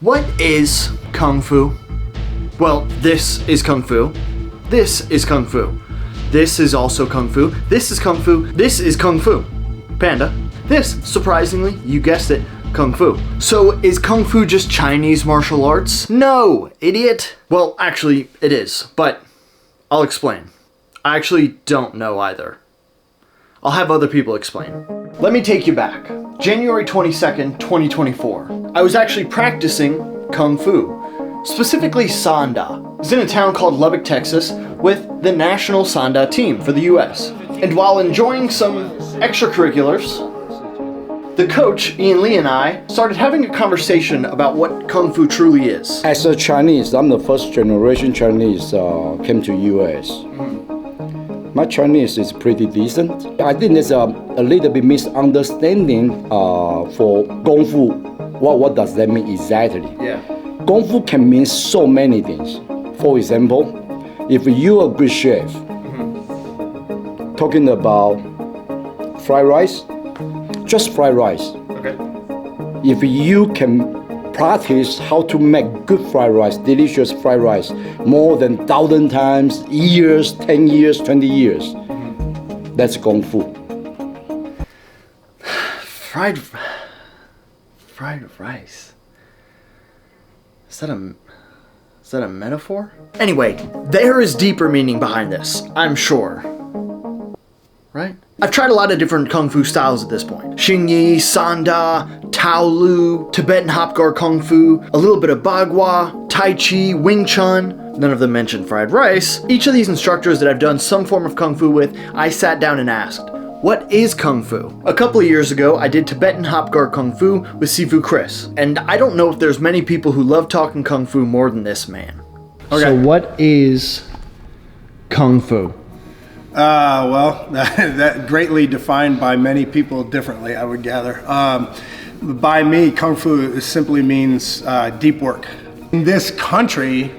What is Kung Fu? Well, this is Kung Fu. This is Kung Fu. This is also Kung Fu. This is Kung Fu. This is Kung Fu. Panda. This, surprisingly, you guessed it, Kung Fu. So is Kung Fu just Chinese martial arts? No, idiot. Well, actually, it is, but I'll explain. I actually don't know either. I'll have other people explain. Let me take you back. January 22nd, 2024. I was actually practicing Kung Fu, specifically Sanda. I was in a town called Lubbock, Texas, with the national Sanda team for the US. And while enjoying some extracurriculars, the coach, Ian Lee, and I started having a conversation about what Kung Fu truly is. As a Chinese, I'm the first generation Chinese came to US. My Chinese is pretty decent. I think there's a little bit misunderstanding for Kung Fu. What does that mean exactly? Yeah. Kung Fu can mean so many things. For example, if you're a good chef, talking about fried rice, just fried rice. Okay. If you can practice how to make good fried rice, delicious fried rice, more than 1,000 times, years, 10 years, 20 years, that's Kung Fu. Fried rice. Is that a metaphor? Anyway, there is deeper meaning behind this, I'm sure. Right? I've tried a lot of different Kung Fu styles at this point. Xingyi, Sanda, Taolu, Tibetan Hapgar Kung Fu, a little bit of Bagua, Tai Chi, Wing Chun. None of them mentioned fried rice. Each of these instructors that I've done some form of Kung Fu with, I sat down and asked, what is Kung Fu? A couple of years ago, I did Tibetan Hapgar Kung Fu with Sifu Chris, and I don't know if there's many people who love talking Kung Fu more than this man. Okay. So what is Kung Fu? Well, that greatly defined by many people differently, I would gather. By me, Kung Fu simply means deep work. In this country,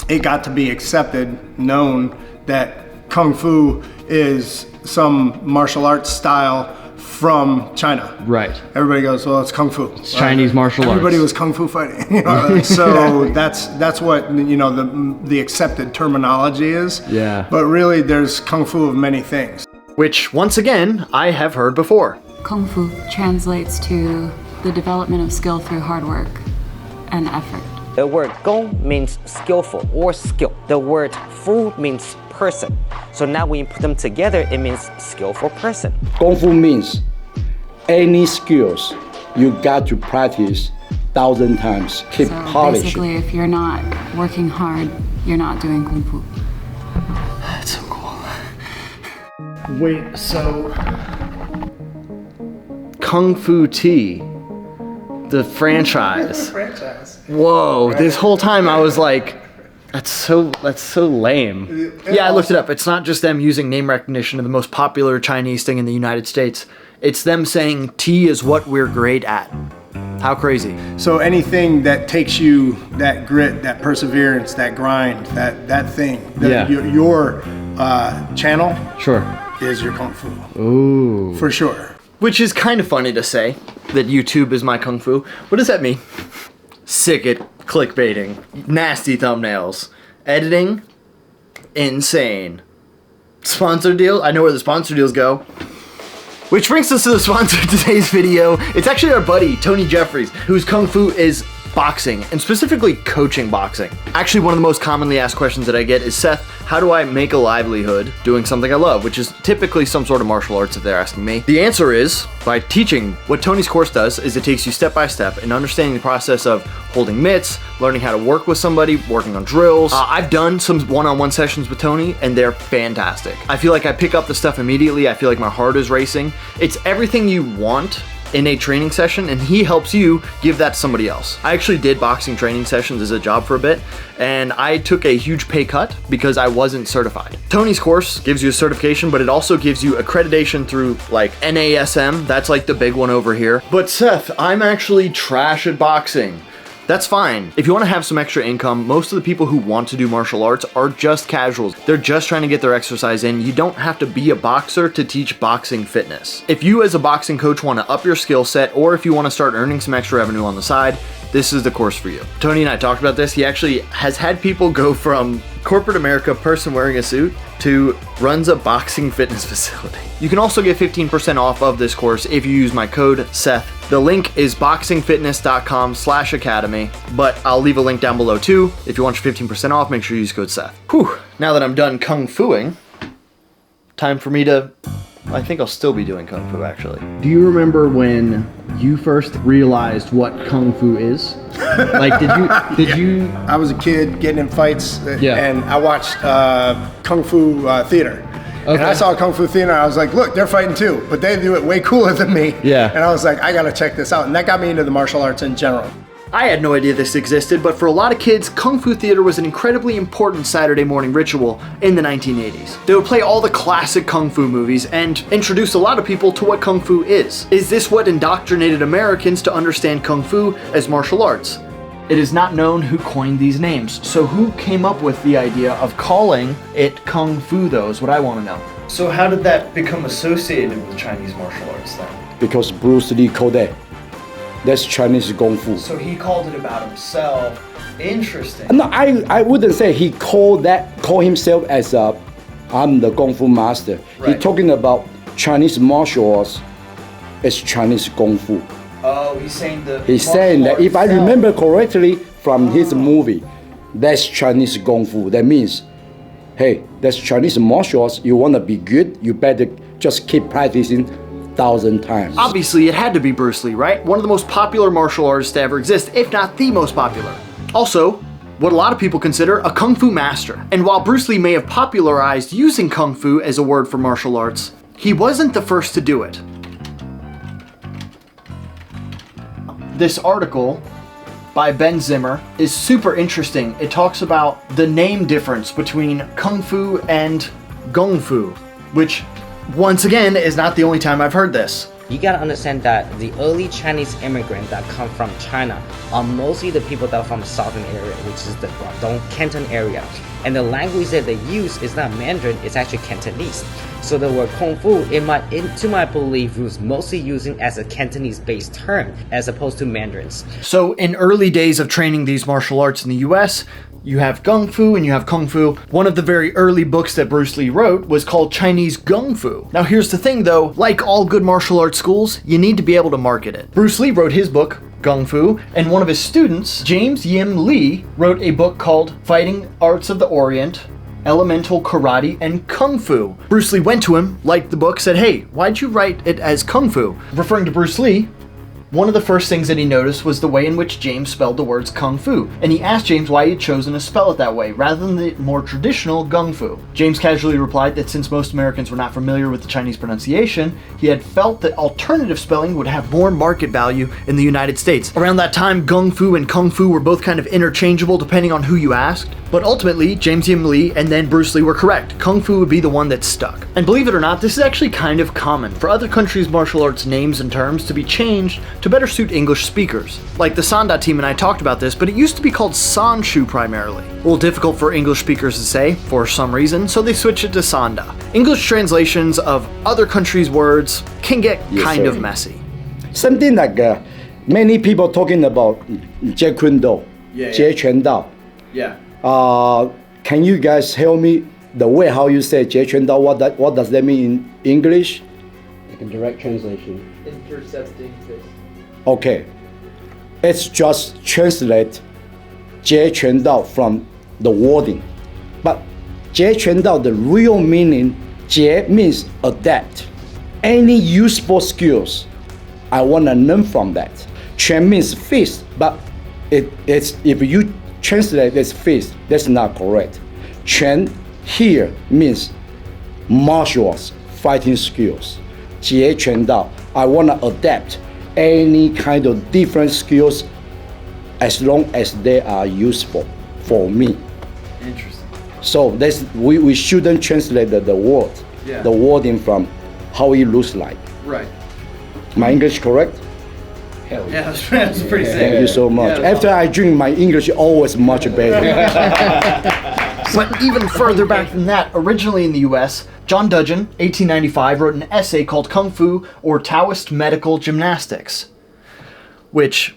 it got to be accepted, known that Kung Fu is some martial arts style from China. Right. Everybody goes, well, it's Kung Fu. It's Chinese martial arts. Everybody was Kung Fu fighting. You know? So that's what, you know, the accepted terminology is. Yeah. But really, there's Kung Fu of many things. Which, once again, I have heard before. Kung Fu translates to the development of skill through hard work and effort. The word gong means skillful or skill. The word fu means person. So now when you put them together, it means skillful person. Kung Fu means any skills you got to practice 1,000 times. Keep So polishing. basically, if you're not working hard, you're not doing Kung Fu. That's so cool. Wait, so Kung Fu Tea, the franchise. Whoa, this whole time I was like, that's so lame. Yeah, I looked it up. It's not just them using name recognition of the most popular Chinese thing in the United States. It's them saying tea is what we're great at. How crazy. So anything that takes you, that grit, that perseverance, that grind, that thing, your channel Sure. is your Kung Fu. Ooh. For sure. Which is kind of funny to say, that YouTube is my Kung Fu. What does that mean? Sick at clickbaiting, nasty thumbnails, editing, insane. Sponsor deal? I know where the sponsor deals go. Which brings us to the sponsor of today's video. It's actually our buddy, Tony Jeffries, whose Kung Fu is boxing, and specifically coaching boxing. Actually, one of the most commonly asked questions that I get is, Seth, how do I make a livelihood doing something I love, which is typically some sort of martial arts if they're asking me. The answer is by teaching. What Tony's course does is it takes you step by step in understanding the process of holding mitts, learning how to work with somebody, working on drills. I've done some one-on-one sessions with Tony, and they're fantastic. I feel like I pick up the stuff immediately. I feel like my heart is racing. It's everything you want in a training session, and he helps you give that to somebody else. I actually did boxing training sessions as a job for a bit, and I took a huge pay cut because I wasn't certified. Tony's course gives you a certification, but it also gives you accreditation through like NASM. That's like the big one over here. But Seth, I'm actually trash at boxing. That's fine. If you want to have some extra income, most of the people who want to do martial arts are just casuals. They're just trying to get their exercise in. You don't have to be a boxer to teach boxing fitness. If you as a boxing coach want to up your skill set, or if you want to start earning some extra revenue on the side, this is the course for you. Tony and I talked about this. He actually has had people go from corporate America, person wearing a suit, to runs a boxing fitness facility. You can also get 15% off of this course if you use my code Seth. The link is boxingfitness.com/academy, but I'll leave a link down below too. If you want your 15% off, make sure you use code Seth. Whew, now that I'm done kung fuing, time for me to, I think I'll still be doing kung fu actually. Do you remember when you first realized what kung fu is? Like, did you? I was a kid getting in fights, Yeah. and I watched kung fu theater. And I saw kung fu theater, and I was like, look, they're fighting too, but they do it way cooler than me. Yeah. And I was like, I gotta check this out, and that got me into the martial arts in general. I had no idea this existed, but for a lot of kids, Kung Fu theater was an incredibly important Saturday morning ritual in the 1980s. They would play all the classic Kung Fu movies and introduce a lot of people to what Kung Fu is. Is this what indoctrinated Americans to understand Kung Fu as martial arts? It is not known who coined these names, so who came up with the idea of calling it Kung Fu though is what I want to know. So how did that become associated with Chinese martial arts then? Because Bruce Lee called that. That's Chinese Kung Fu. So he called it about himself. Interesting. No, I wouldn't say he call himself as I'm the Kung Fu master. Right. He's talking about Chinese martial arts as Chinese Kung Fu. Oh, he's saying He's saying that if I remember correctly from his movie, that's Chinese Kung Fu. That means, hey, that's Chinese martial arts. You want to be good, you better just keep practicing 1,000 times. Obviously, it had to be Bruce Lee, right? One of the most popular martial artists to ever exist, if not the most popular. Also, what a lot of people consider a Kung Fu master. And while Bruce Lee may have popularized using Kung Fu as a word for martial arts, he wasn't the first to do it. This article by Ben Zimmer is super interesting. It talks about the name difference between Kung Fu and Gung Fu, which once again is not the only time I've heard this. You gotta understand that the early Chinese immigrants that come from China are mostly the people that are from the southern area, which is the Guangdong, Canton area. And the language that they use is not Mandarin, it's actually Cantonese. So the word Kung Fu, to my belief, was mostly using as a Cantonese-based term, as opposed to Mandarins. So in early days of training these martial arts in the US, you have Gung Fu and you have Kung Fu. One of the very early books that Bruce Lee wrote was called Chinese Gung Fu. Now here's the thing though, like all good martial arts schools, you need to be able to market it. Bruce Lee wrote his book, Gung Fu, and one of his students, James Yim Lee, wrote a book called Fighting Arts of the Orient, Elemental Karate, and Kung Fu. Bruce Lee went to him, liked the book, said, hey, why'd you write it as Kung Fu? Referring to Bruce Lee, one of the first things that he noticed was the way in which James spelled the words Kung Fu, and he asked James why he had chosen to spell it that way, rather than the more traditional Gung Fu. James casually replied that since most Americans were not familiar with the Chinese pronunciation, he had felt that alternative spelling would have more market value in the United States. Around that time, Gung Fu and Kung Fu were both kind of interchangeable depending on who you asked, but ultimately, James Yim Lee and then Bruce Lee were correct. Kung Fu would be the one that stuck. And believe it or not, this is actually kind of common for other countries' martial arts names and terms to be changed to better suit English speakers. Like the Sanda team and I talked about this, but it used to be called Sanshu primarily. A little difficult for English speakers to say, for some reason, so they switched it to Sanda. English translations of other countries' words can get kind of messy. Something like many people talking about Jeet Kune Do, Jeet Kune Do. Yeah. Can you guys help me the way how you say Jeet Kune Do? What does that mean in English? Like a direct translation. Intercepting fist. Okay, it's just translate Jeet Kune Do from the wording. But Jeet Kune Do, the real meaning, Jie means adapt. Any useful skills, I want to learn from that. Quan means fist, but it's if you translate as fist, that's not correct. Quan here means martial arts, fighting skills. Jeet Kune Do, I want to adapt any kind of different skills as long as they are useful for me. Interesting. So that's we shouldn't translate the word, the wording from how it looks like. Right. My English correct? Hell Yeah, that's pretty sick. Thank you so much. Yeah, After I drink, my English always much better. But even further back than that, originally in the US, John Dudgeon, 1895, wrote an essay called Kung Fu or Taoist Medical Gymnastics, which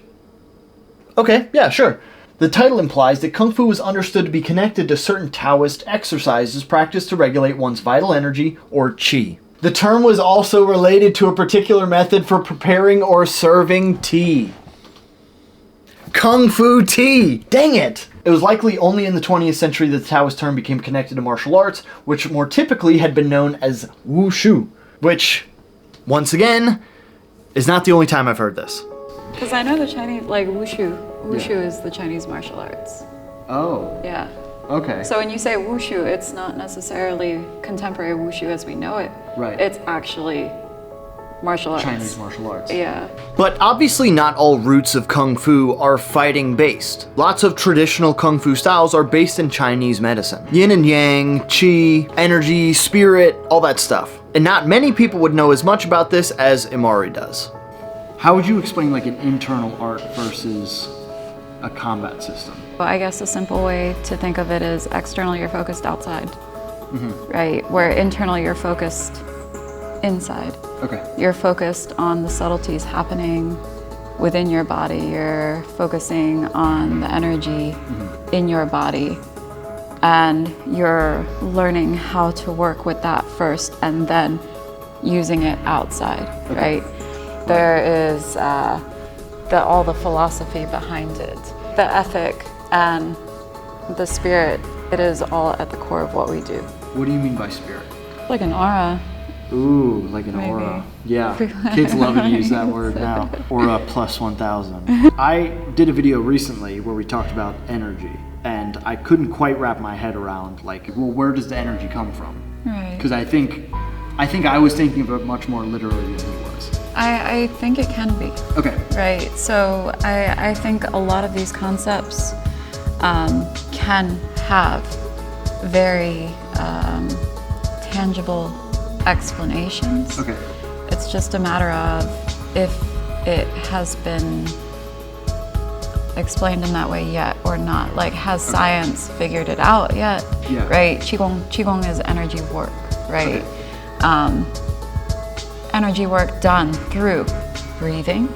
Okay, yeah, sure. The title implies that Kung Fu was understood to be connected to certain Taoist exercises practiced to regulate one's vital energy, or qi. The term was also related to a particular method for preparing or serving tea. Kung Fu tea! Dang it! It was likely only in the 20th century that the Taoist term became connected to martial arts, which more typically had been known as wushu, which, once again, is not the only time I've heard this. Because I know the Chinese, like wushu. Wushu is the Chinese martial arts. Oh, Yeah. okay. So when you say wushu, it's not necessarily contemporary wushu as we know it. Right. It's actually martial arts. Chinese martial arts. Yeah. But obviously not all roots of Kung Fu are fighting based. Lots of traditional Kung Fu styles are based in Chinese medicine. Yin and yang, qi, energy, spirit, all that stuff. And not many people would know as much about this as Imari does. How would you explain like an internal art versus a combat system? Well, I guess a simple way to think of it is externally you're focused outside, right? Where internally you're focused inside. Okay. You're focused on the subtleties happening within your body. You're focusing on the energy in your body. And you're learning how to work with that first and then using it outside, right? There is all the philosophy behind it, the ethic and the spirit. It is all at the core of what we do. What do you mean by spirit? Like an aura. Ooh, like an Maybe. aura. Yeah, kids love to use that word now. Aura plus 1,000. I did a video recently where we talked about energy, and I couldn't quite wrap my head around, like, well, where does the energy come from? Right. Because I think I was thinking of it much more literally than he was. I think it can be. Okay. Right. So I think a lot of these concepts can have very tangible explanations. Okay. It's just a matter of if it has been explained in that way yet or not. Like, has science figured it out yet? Yeah. Right. Qigong is energy work, right? Energy work done through breathing,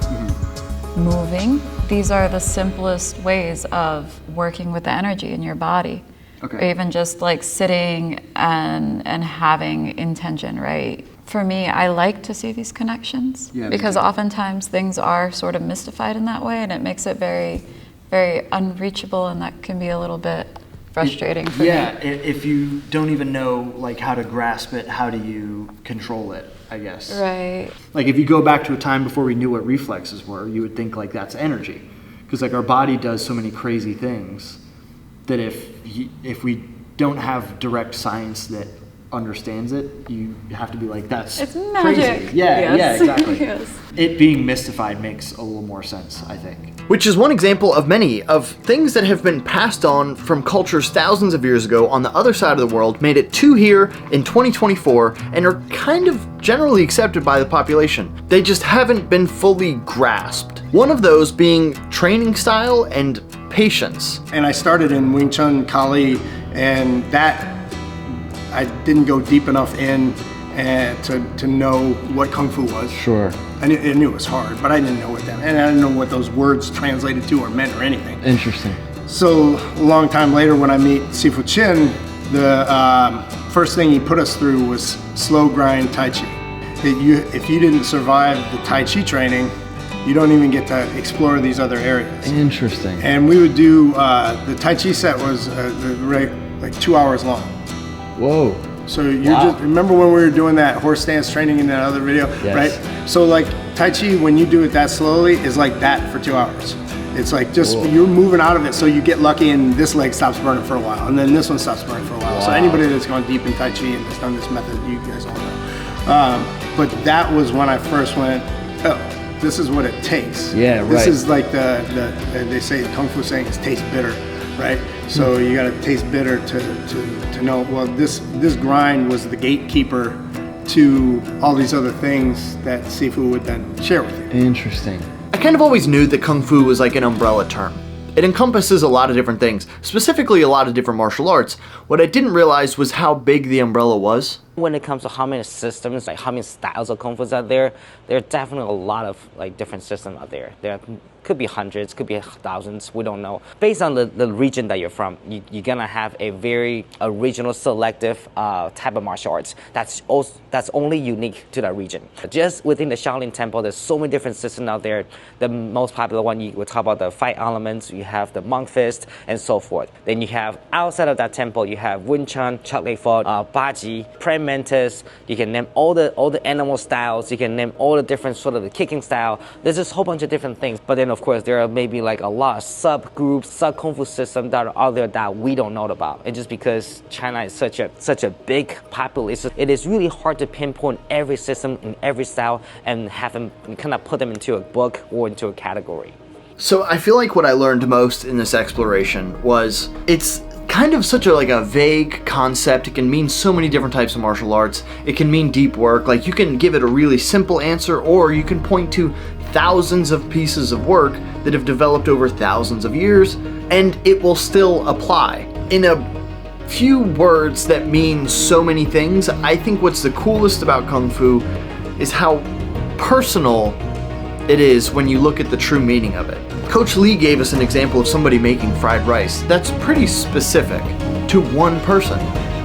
moving. These are the simplest ways of working with the energy in your body. Okay. Or even just like sitting and having intention, right? For me, I like to see these connections because oftentimes things are sort of mystified in that way, and it makes it very, very unreachable, and that can be a little bit frustrating for me. Yeah, if you don't even know like how to grasp it, how do you control it, I guess. Right. Like if you go back to a time before we knew what reflexes were, you would think like that's energy. Because like our body does so many crazy things that if we don't have direct science that understands it, you have to be like, that's It's magic. crazy. Yeah, Yes. exactly. Yes. It being mystified makes a little more sense, I think. Which is one example of many of things that have been passed on from cultures thousands of years ago on the other side of the world, made it to here in 2024, and are kind of generally accepted by the population. They just haven't been fully grasped. One of those being training style and patience. And I started in Wing Chun Kali, and that I didn't go deep enough in to know what Kung Fu was. Sure. I knew it was hard, but I didn't know what that, and I didn't know what those words translated to or meant or anything. Interesting. So a long time later, when I meet Sifu Chin, the first thing he put us through was slow grind Tai Chi. If you didn't survive the Tai Chi training, you don't even get to explore these other areas. Interesting. And we would do, the Tai Chi set was like 2 hours long. Whoa. So you just remember when we were doing that horse stance training in that other video, Yes. right? So like Tai Chi, when you do it that slowly, is like that for 2 hours. It's like just you're moving out of it, so you get lucky and this leg stops burning for a while, and then this one stops burning for a while. So anybody that's gone deep in Tai Chi and has done this method, you guys all know. But that was when I first went, oh, this is what it takes. Yeah, right. This is like they say Kung Fu saying is taste bitter, right? So you got to taste bitter to know. Well, this grind was the gatekeeper to all these other things that Sifu would then share with you. Interesting. I kind of always knew that Kung Fu was like an umbrella term. It encompasses a lot of different things, specifically a lot of different martial arts. What I didn't realize was how big the umbrella was. When it comes to how many systems, like how many styles of Kung Fu out there are definitely a lot of like different systems out there. There could be hundreds, could be thousands, we don't know. Based on the region that you're from, you're gonna have a very original, selective type of martial arts that's only unique to that region. Just within the Shaolin Temple, there's so many different systems out there. The most popular one, you will talk about the five elements, you have the monk fist, and so forth. Then you have, outside of that temple, you have Wing Chun, Chocolate Fort, Baji, Praying Mantis. You can name all the animal styles, you can name all the different sort of the kicking style. There's just a whole bunch of different things. But then of course there are maybe like a lot of subgroups, sub-Kung Fu systems that are out there that we don't know about. And just because China is such a big population, it is really hard to pinpoint every system in every style and have them kind of put them into a book or into a category. So I feel like what I learned most in this exploration was it's kind of such a vague concept. It can mean so many different types of martial arts. It can mean deep work. Like you can give it a really simple answer, or you can point to thousands of pieces of work that have developed over thousands of years, and it will still apply. In a few words that mean so many things, I think what's the coolest about Kung Fu is how personal it is when you look at the true meaning of it. Coach Lee gave us an example of somebody making fried rice. That's pretty specific to one person.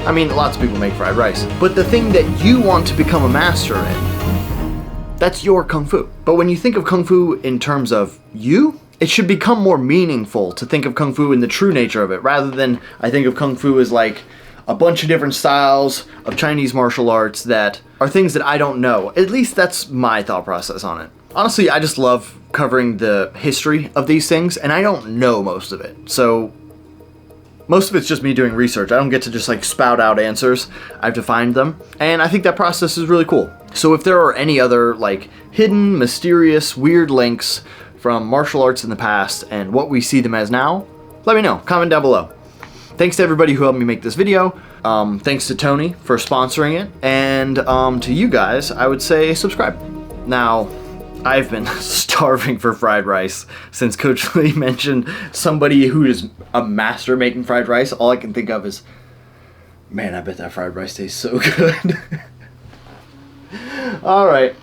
I mean, lots of people make fried rice, but the thing that you want to become a master in, that's your Kung Fu. But when you think of Kung Fu in terms of you, it should become more meaningful to think of Kung Fu in the true nature of it, rather than I think of Kung Fu as like a bunch of different styles of Chinese martial arts that are things that I don't know. At least that's my thought process on it. Honestly, I just love covering the history of these things, and I don't know most of it. So most of it's just me doing research. I don't get to just like spout out answers. I have to find them. And I think that process is really cool. So if there are any other like hidden, mysterious, weird links from martial arts in the past and what we see them as now, let me know. Comment down below. Thanks to everybody who helped me make this video. Thanks to Tony for sponsoring it. And to you guys, I would say subscribe. Now, I've been starving for fried rice since Coach Lee mentioned somebody who is a master making fried rice. All I can think of is, man, I bet that fried rice tastes so good. All right.